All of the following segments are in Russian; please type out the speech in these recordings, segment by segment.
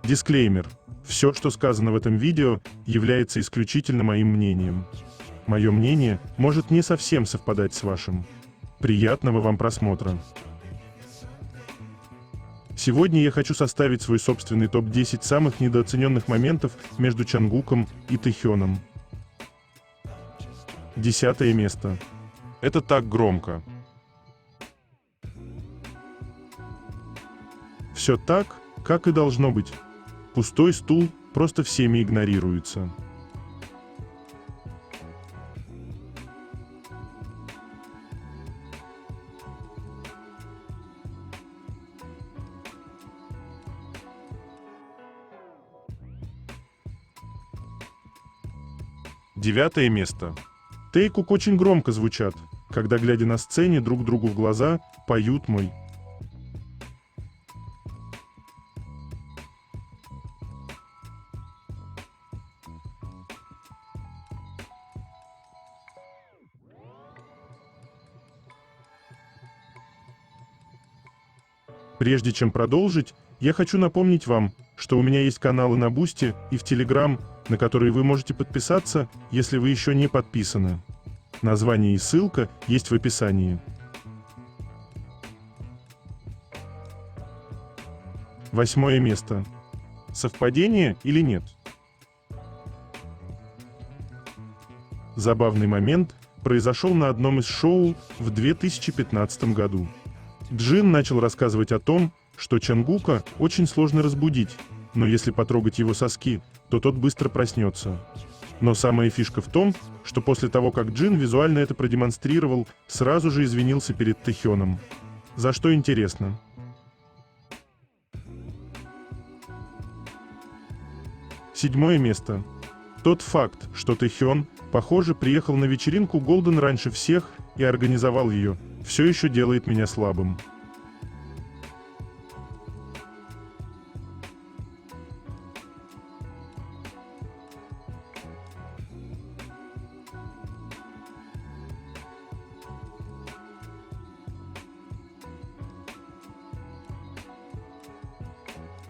Дисклеймер. Все, что сказано в этом видео, является исключительно моим мнением. Мое мнение может не совсем совпадать с вашим. Приятного вам просмотра. Сегодня я хочу составить свой собственный топ-10 самых недооцененных моментов между Чангуком и Тэхёном. 10 место. Это так громко. Все так, как и должно быть. Пустой стул просто всеми игнорируется. Девятое место. Тэйкук очень громко звучат, когда, глядя на сцене друг другу в глаза, поют мой. Прежде чем продолжить, я хочу напомнить вам, что у меня есть каналы на Бусти и в Телеграм, на которые вы можете подписаться, если вы еще не подписаны. Название и ссылка есть в описании. 8 место. Совпадение или нет? Забавный момент произошел на одном из шоу в 2015 году. Джин начал рассказывать о том, что Чангука очень сложно разбудить, но если потрогать его соски, то тот быстро проснется. Но самая фишка в том, что после того, как Джин визуально это продемонстрировал, сразу же извинился перед Тэхёном. За что интересно? Седьмое место. Тот факт, что Тэхён, похоже, приехал на вечеринку Голден раньше всех и организовал ее, все еще делает меня слабым.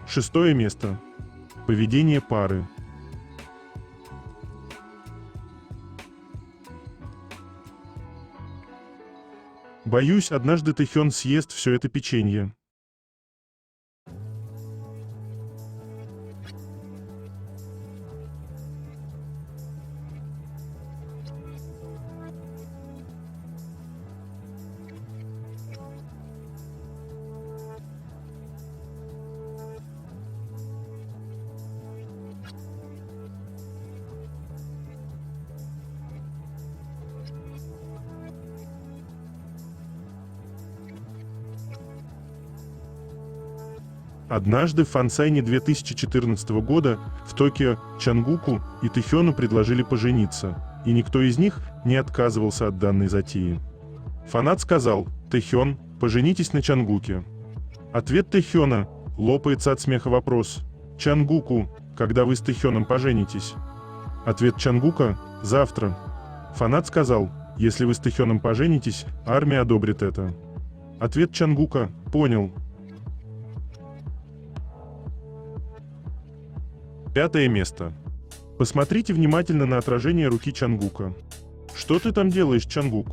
Шестое место. Поведение пары. Боюсь, однажды Тэхён съест все это печенье. Однажды в фансайне 2014 года в Токио Чангуку и Тэхёну предложили пожениться, и никто из них не отказывался от данной затеи. Фанат сказал: «Тэхён, поженитесь на Чангуке». Ответ Тэхёна: лопается от смеха вопрос: «Чангуку, когда вы с Тэхёном поженитесь?» Ответ Чангука: «Завтра». Фанат сказал: «Если вы с Тэхёном поженитесь, армия одобрит это». Ответ Чангука: «Понял». 5 место. Посмотрите внимательно на отражение руки Чангука. Что ты там делаешь, Чангук?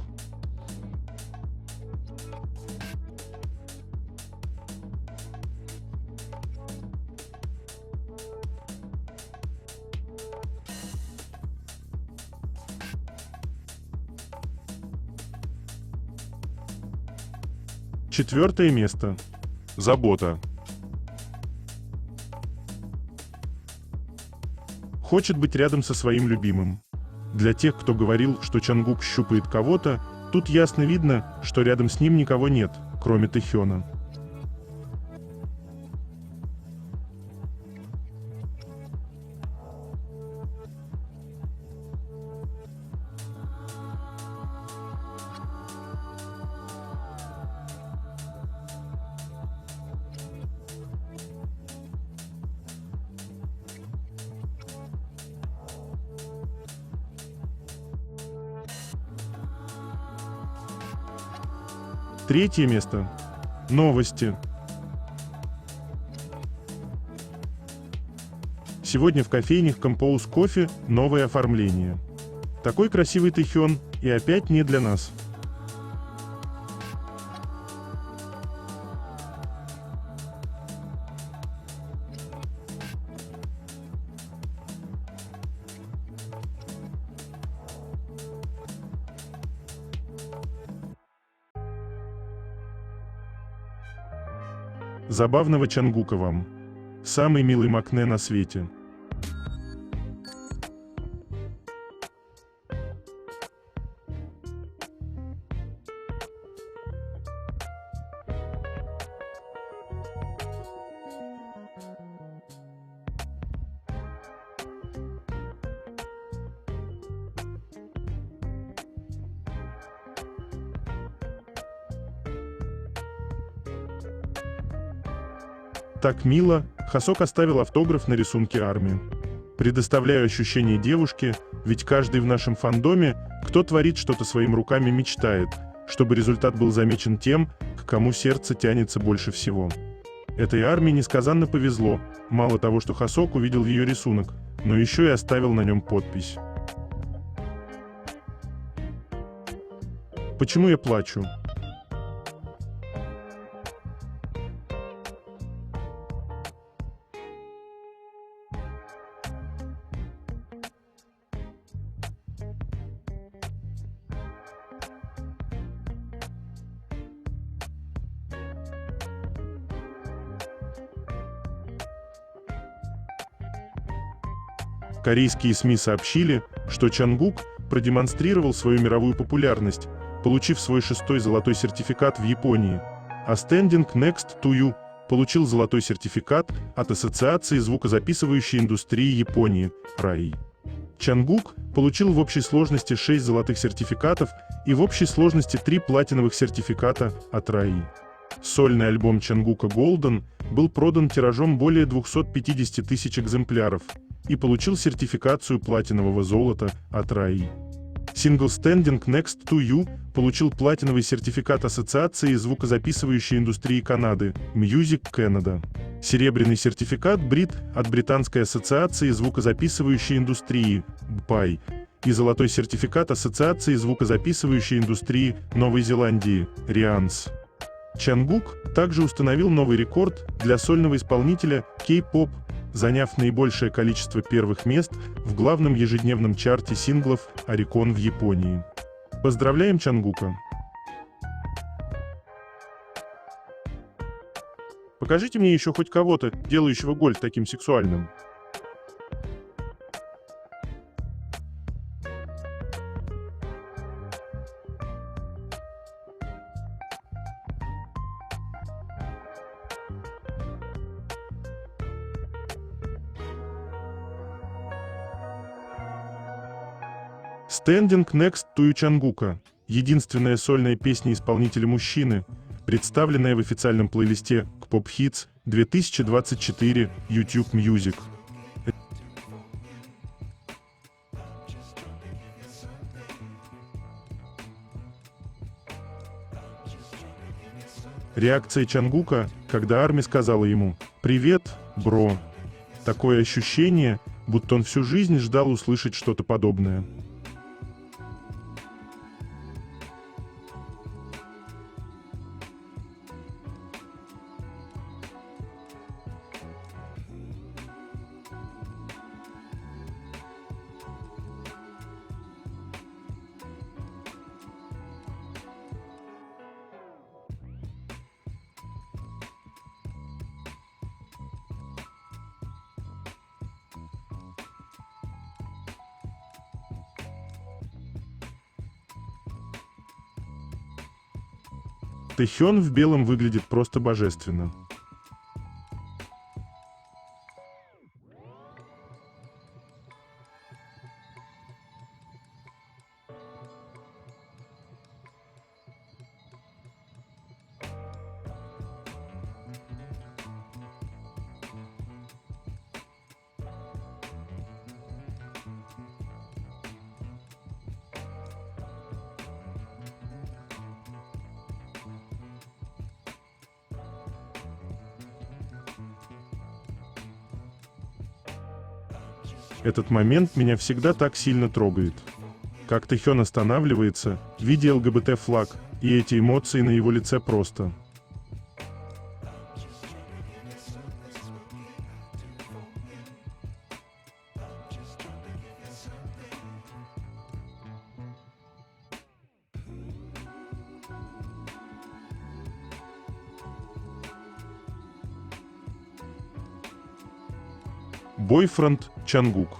Четвертое место. Забота. Хочет быть рядом со своим любимым. Для тех, кто говорил, что Чангук щупает кого-то, тут ясно видно, что рядом с ним никого нет, кроме Тэхёна. Третье место. Новости. Сегодня в кофейнях Compose Coffee новое оформление. Такой красивый Тэхён и опять не для нас. Забавного Чангука вам. Самый милый макне на свете. Так мило, Хасок оставил автограф на рисунке армии. Предоставляю ощущение девушки, ведь каждый в нашем фандоме, кто творит что-то своими руками, мечтает, чтобы результат был замечен тем, к кому сердце тянется больше всего. Этой армии несказанно повезло, мало того, что Хасок увидел ее рисунок, но еще и оставил на нем подпись. Почему я плачу? Корейские СМИ сообщили, что Чангук продемонстрировал свою мировую популярность, получив свой 6-й золотой сертификат в Японии, а Standing Next to You получил золотой сертификат от Ассоциации звукозаписывающей индустрии Японии (РАИ). Чангук получил в общей сложности 6 золотых сертификатов и в общей сложности 3 платиновых сертификата от РАИ. Сольный альбом Чангука Golden был продан тиражом более 250 тысяч экземпляров и получил сертификацию платинового золота от РАИ. Сингл Standing Next to You получил платиновый сертификат Ассоциации звукозаписывающей индустрии Канады Music Canada, серебряный сертификат BRIT от Британской ассоциации звукозаписывающей индустрии BPI и золотой сертификат Ассоциации звукозаписывающей индустрии Новой Зеландии RIANS. Чангук также установил новый рекорд для сольного исполнителя K-pop, заняв наибольшее количество первых мест в главном ежедневном чарте синглов Oricon в Японии. Поздравляем Чангука! Покажите мне еще хоть кого-то, делающего гольф таким сексуальным. Standing Next to You Чангука – единственная сольная песня исполнителя-мужчины, представленная в официальном плейлисте K-Pop Hits 2024 YouTube Music. Реакция Чангука, когда Арми сказала ему «Привет, бро». Такое ощущение, будто он всю жизнь ждал услышать что-то подобное. Тэхён в белом выглядит просто божественно. Этот момент меня всегда так сильно трогает. Как Тэхён останавливается, видя ЛГБТ-флаг, и эти эмоции на его лице просто. Бойфренд Чангук.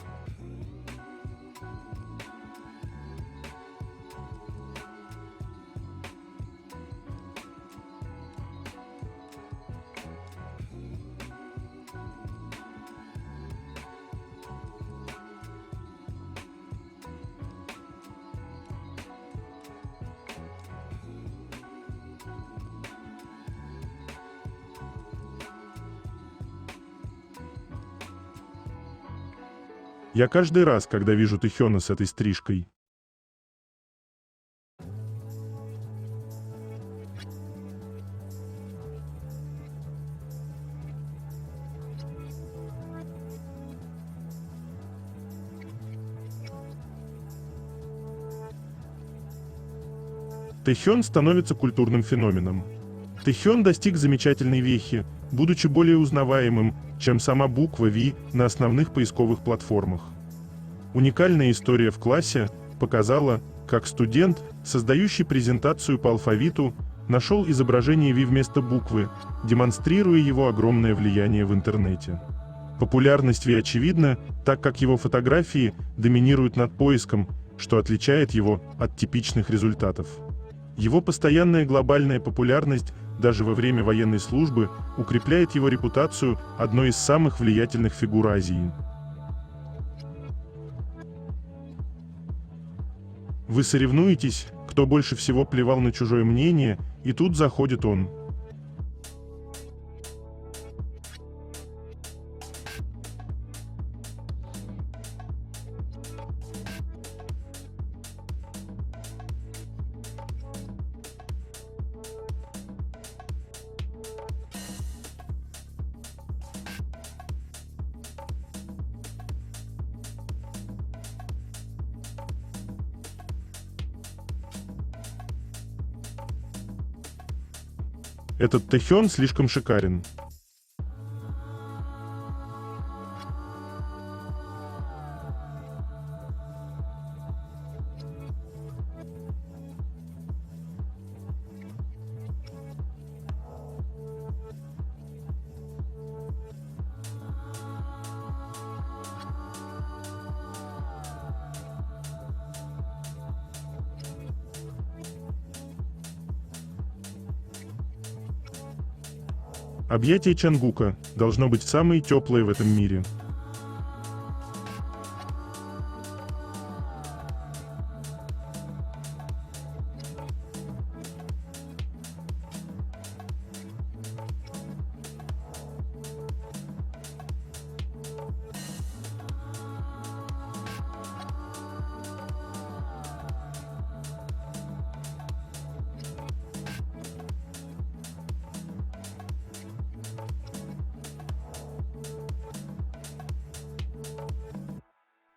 Я каждый раз, когда вижу Тэхёна с этой стрижкой. Тэхён становится культурным феноменом. Тэхён достиг замечательной вехи, будучи более узнаваемым, чем сама буква V на основных поисковых платформах. Уникальная история в классе показала, как студент, создающий презентацию по алфавиту, нашел изображение V вместо буквы, демонстрируя его огромное влияние в интернете. Популярность V очевидна, так как его фотографии доминируют над поиском, что отличает его от типичных результатов. Его постоянная глобальная популярность даже во время военной службы укрепляет его репутацию одной из самых влиятельных фигур Азии. Вы соревнуетесь, кто больше всего плевал на чужое мнение, и тут заходит он. Этот Тэхён слишком шикарен. Объятия Чангука должно быть самые теплые в этом мире.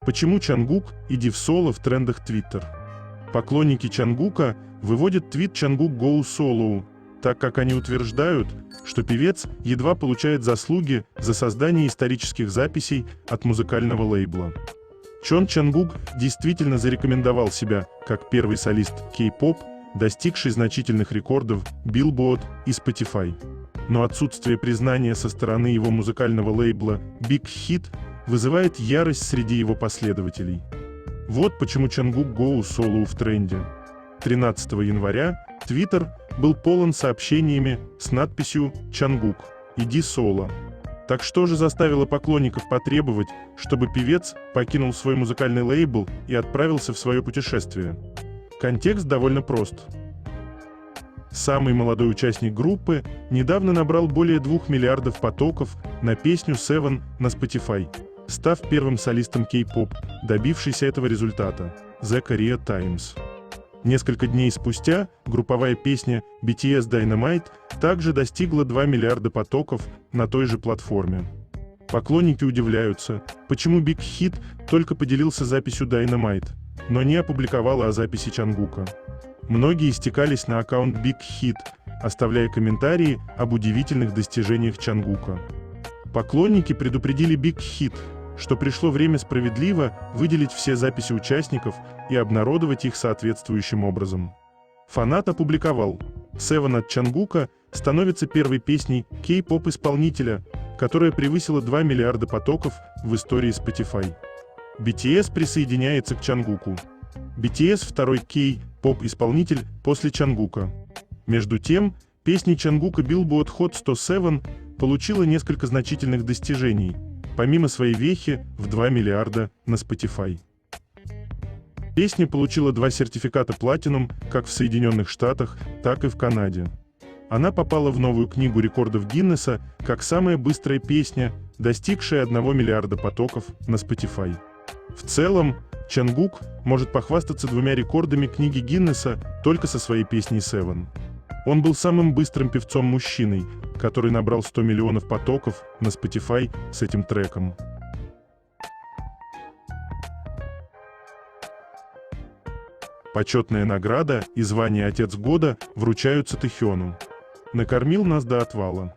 Почему Чангук и Див Соло в трендах Twitter? Поклонники Чангука выводят твит «Чангук Go Solo», так как они утверждают, что певец едва получает заслуги за создание исторических записей от музыкального лейбла. Чон Чангук действительно зарекомендовал себя как первый солист кей-поп, достигший значительных рекордов Billboard и Spotify. Но отсутствие признания со стороны его музыкального лейбла Big Hit вызывает ярость среди его последователей. Вот почему Чангук Go Solo в тренде. 13 января Twitter был полон сообщениями с надписью «Чангук, иди соло». Так что же заставило поклонников потребовать, чтобы певец покинул свой музыкальный лейбл и отправился в свое путешествие? Контекст довольно прост. Самый молодой участник группы недавно набрал более 2 миллиардов потоков на песню Seven на Spotify, став первым солистом кей-поп, добившийся этого результата, The Korea Times. Несколько дней спустя групповая песня BTS Dynamite также достигла 2 миллиарда потоков на той же платформе. Поклонники удивляются, почему Big Hit только поделился записью Dynamite, но не опубликовал о записи Чангука. Многие стекались на аккаунт Big Hit, оставляя комментарии об удивительных достижениях Чангука. Поклонники предупредили Big Hit, что пришло время справедливо выделить все записи участников и обнародовать их соответствующим образом. Фанат опубликовал: Seven от Чангука становится первой песней кей-поп-исполнителя, которая превысила 2 миллиарда потоков в истории Spotify. BTS присоединяется к Чангуку. BTS второй кей-поп-исполнитель после Чангука. Между тем, песня Чангука Billboard Hot 107 получила несколько значительных достижений, помимо своей вехи в 2 миллиарда на Spotify. Песня получила 2 сертификата Platinum как в Соединенных Штатах, так и в Канаде. Она попала в новую книгу рекордов Гиннесса как самая быстрая песня, достигшая 1 миллиарда потоков на Spotify. В целом, Чангук может похвастаться 2 рекордами книги Гиннесса только со своей песней Seven. Он был самым быстрым певцом-мужчиной, который набрал 100 миллионов потоков на Spotify с этим треком. Почетная награда и звание «Отец года» вручаются Тэхёну. Накормил нас до отвала.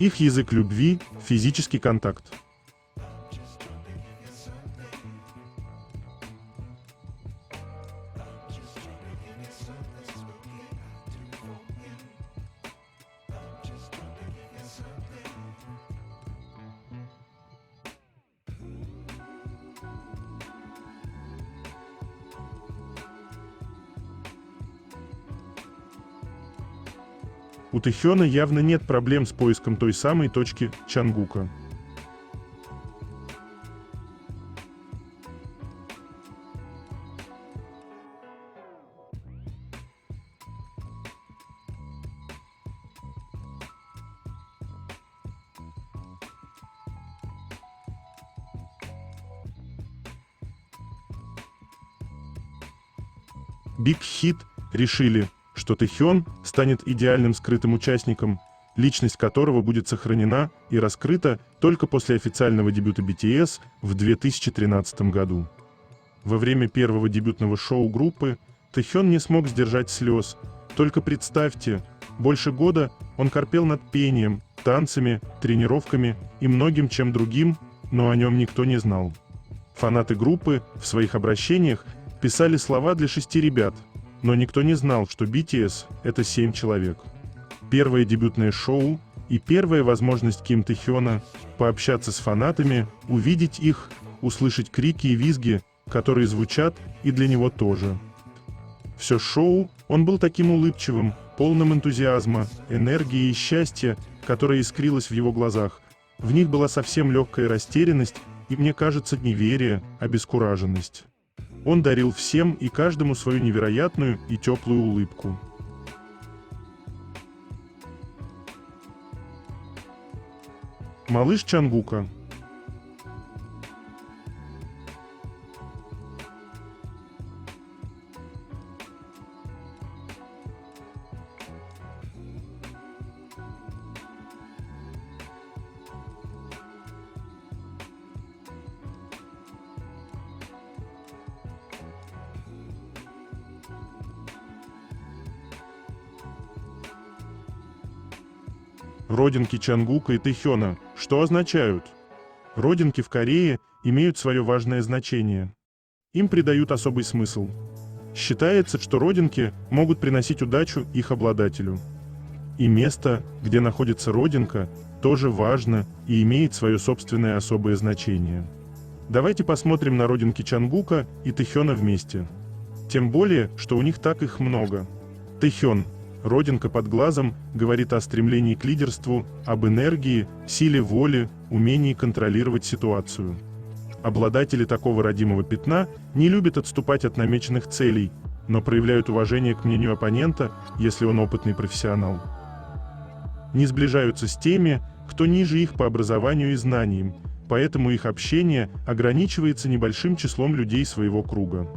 Их язык любви – физический контакт. У Тэхёна явно нет проблем с поиском той самой точки Чангука. Big Hit решили, что Тэхён станет идеальным скрытым участником, личность которого будет сохранена и раскрыта только после официального дебюта BTS в 2013 году. Во время первого дебютного шоу группы Тэхён не смог сдержать слез. Только представьте, больше года он корпел над пением, танцами, тренировками и многим чем другим, но о нем никто не знал. Фанаты группы в своих обращениях писали слова для 6 ребят, но никто не знал, что BTS — это 7 человек. Первое дебютное шоу и первая возможность Ким Тэхёна пообщаться с фанатами, увидеть их, услышать крики и визги, которые звучат и для него тоже. Все шоу он был таким улыбчивым, полным энтузиазма, энергии и счастья, которое искрилось в его глазах. В них была совсем легкая растерянность и, мне кажется, неверие, обескураженность. Он дарил всем и каждому свою невероятную и теплую улыбку. Малыш Чангука. Родинки Чангука и Тэхёна что означают? Родинки в Корее имеют свое важное значение. Им придают особый смысл. Считается, что родинки могут приносить удачу их обладателю. И место, где находится родинка, тоже важно и имеет свое собственное особое значение. Давайте посмотрим на родинки Чангука и Тэхёна вместе. Тем более, что у них так их много. Тэхён. Родинка под глазом говорит о стремлении к лидерству, об энергии, силе воли, умении контролировать ситуацию. Обладатели такого родимого пятна не любят отступать от намеченных целей, но проявляют уважение к мнению оппонента, если он опытный профессионал. Не сближаются с теми, кто ниже их по образованию и знаниям, поэтому их общение ограничивается небольшим числом людей своего круга.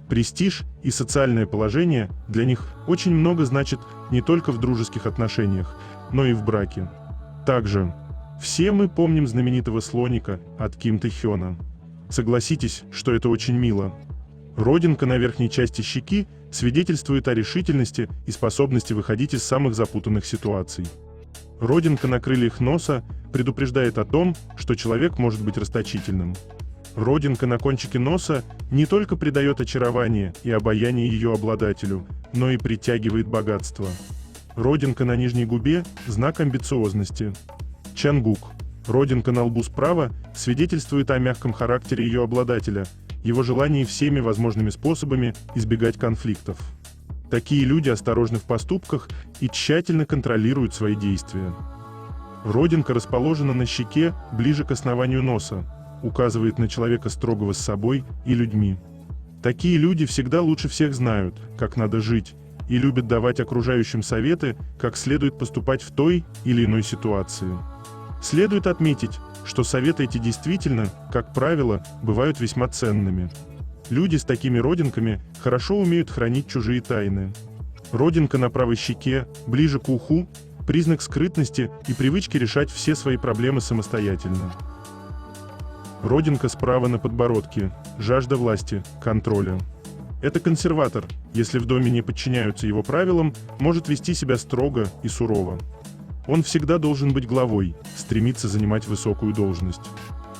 Престиж и социальное положение для них очень много значит не только в дружеских отношениях, но и в браке. Также все мы помним знаменитого слоника от Ким Тэ Хёна. Согласитесь, что это очень мило. Родинка на верхней части щеки свидетельствует о решительности и способности выходить из самых запутанных ситуаций. Родинка на крыльях носа предупреждает о том, что человек может быть расточительным. Родинка на кончике носа не только придает очарование и обаяние ее обладателю, но и притягивает богатство. Родинка на нижней губе – знак амбициозности. Чангук. Родинка на лбу справа свидетельствует о мягком характере ее обладателя, его желании всеми возможными способами избегать конфликтов. Такие люди осторожны в поступках и тщательно контролируют свои действия. Родинка расположена на щеке ближе к основанию носа, указывает на человека строгого с собой и людьми. Такие люди всегда лучше всех знают, как надо жить, и любят давать окружающим советы, как следует поступать в той или иной ситуации. Следует отметить, что советы эти действительно, как правило, бывают весьма ценными. Люди с такими родинками хорошо умеют хранить чужие тайны. Родинка на правой щеке, ближе к уху – признак скрытности и привычки решать все свои проблемы самостоятельно. Родинка справа на подбородке – жажда власти, контроля. Это консерватор, если в доме не подчиняются его правилам, может вести себя строго и сурово. Он всегда должен быть главой, стремиться занимать высокую должность.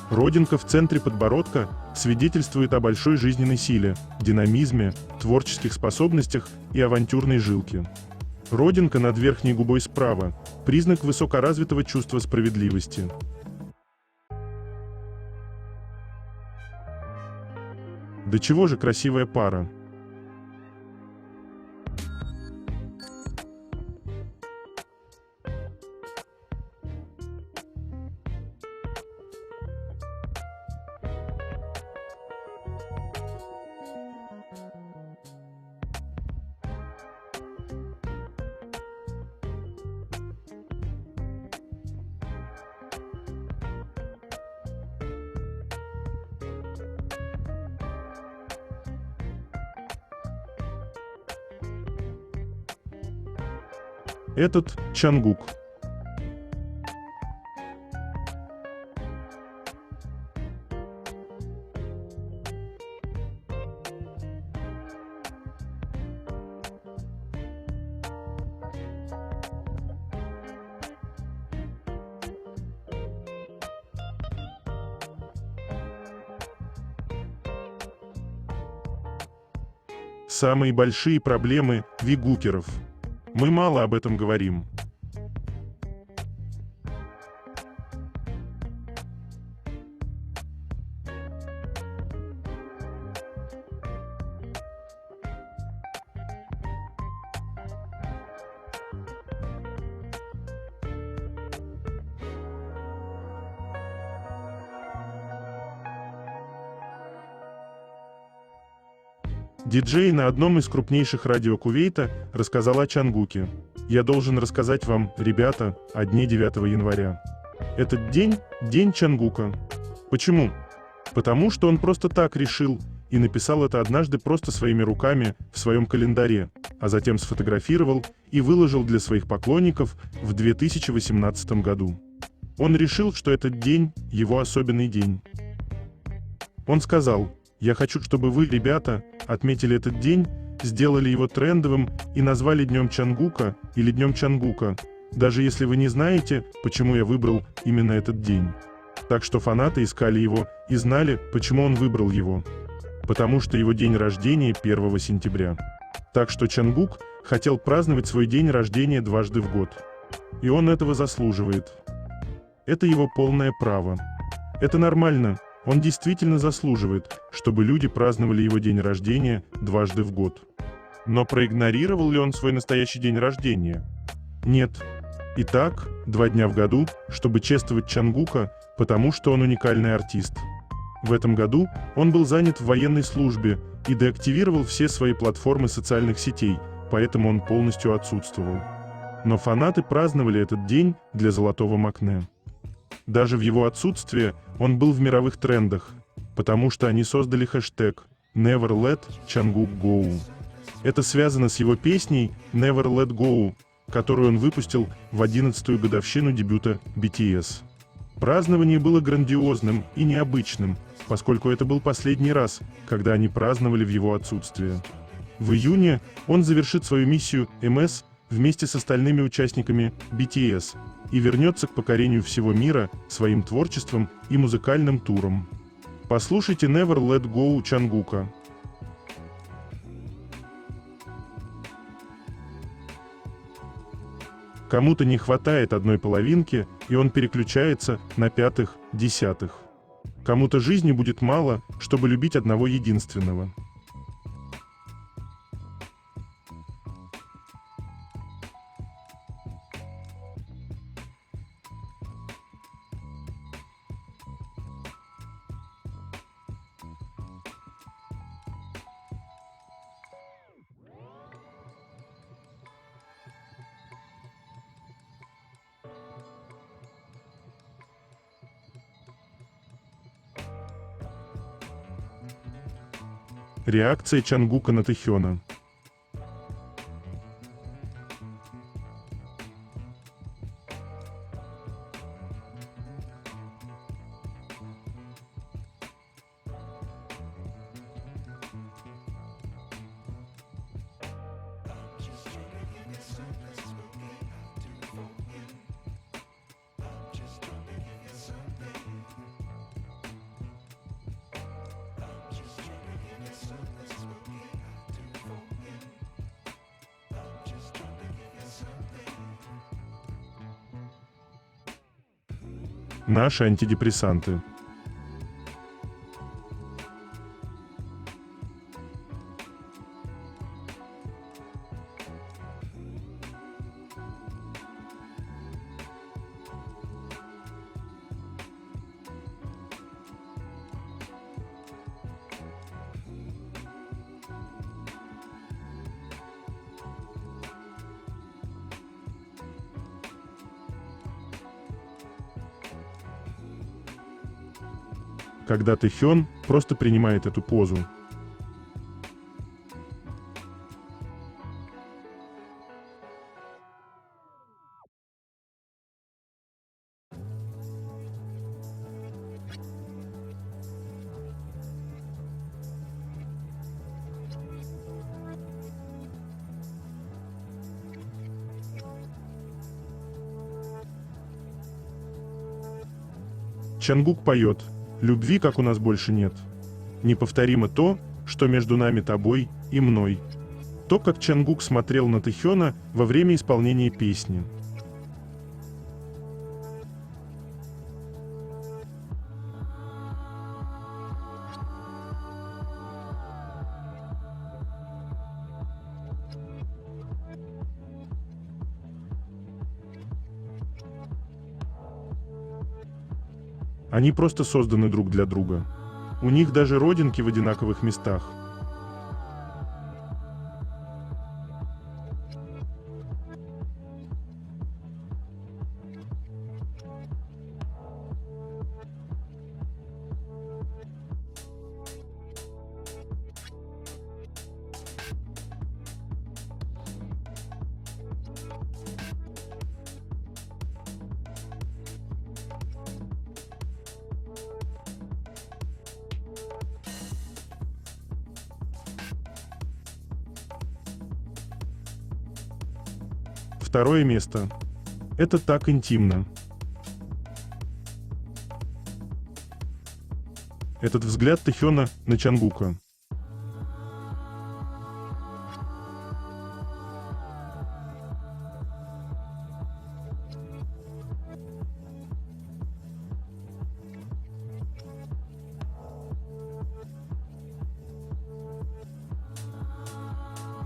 Родинка в центре подбородка свидетельствует о большой жизненной силе, динамизме, творческих способностях и авантюрной жилке. Родинка над верхней губой справа – признак высокоразвитого чувства справедливости. До чего же красивая пара? Этот Чангук. Самые большие проблемы вигукеров. Мы мало об этом говорим. Диджей на одном из крупнейших радио Кувейта рассказал о Чангуке. Я должен рассказать вам, ребята, о дне 9 января. Этот день – день Чангука. Почему? Потому что он просто так решил и написал это однажды просто своими руками в своем календаре, а затем сфотографировал и выложил для своих поклонников в 2018 году. Он решил, что этот день – его особенный день. Он сказал: «Я хочу, чтобы вы, ребята, отметили этот день, сделали его трендовым и назвали Днем Чангука или Днем Чангука, даже если вы не знаете, почему я выбрал именно этот день». Так что фанаты искали его и знали, почему он выбрал его. Потому что его день рождения 1 сентября. Так что Чангук хотел праздновать свой день рождения дважды в год. И он этого заслуживает. Это его полное право. Это нормально. Он действительно заслуживает, чтобы люди праздновали его день рождения дважды в год. Но проигнорировал ли он свой настоящий день рождения? Нет. Итак, 2 дня в году, чтобы чествовать Чангука, потому что он уникальный артист. В этом году он был занят в военной службе и деактивировал все свои платформы социальных сетей, поэтому он полностью отсутствовал. Но фанаты праздновали этот день для Золотого Макне. Даже в его отсутствие он был в мировых трендах, потому что они создали хэштег Never Let Jungkook Go. Это связано с его песней Never Let Go, которую он выпустил в 11-ю годовщину дебюта BTS. Празднование было грандиозным и необычным, поскольку это был последний раз, когда они праздновали в его отсутствие. В июне он завершит свою миссию МС вместе с остальными участниками BTS и вернется к покорению всего мира своим творчеством и музыкальным туром. Послушайте Never Let Go Чангука. Кому-то не хватает одной половинки, и он переключается на пятых, десятых. Кому-то жизни будет мало, чтобы любить одного единственного. Реакция Чангука на Тэхёна. Наши антидепрессанты. Когда Тэхён просто принимает эту позу. Чангук поет: «Любви, как у нас больше нет. Неповторимо то, что между нами тобой и мной». То, как Чангук смотрел на Тэхёна во время исполнения песни. Они просто созданы друг для друга. У них даже родинки в одинаковых местах. Второе место. Это так интимно. Этот взгляд Тэхёна на Чангука.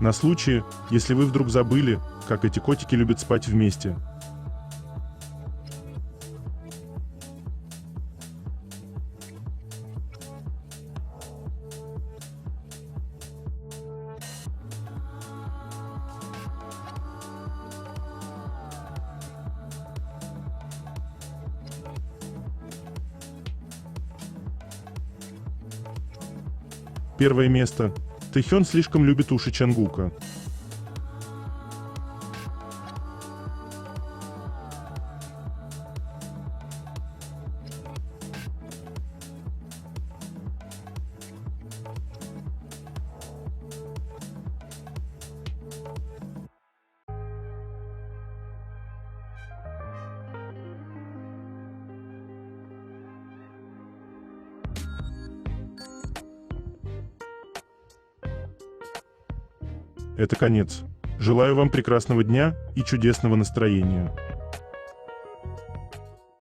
На случай, если вы вдруг забыли, как эти котики любят спать вместе. Первое место. Тэхён слишком любит уши Чангука. Это конец. Желаю вам прекрасного дня и чудесного настроения.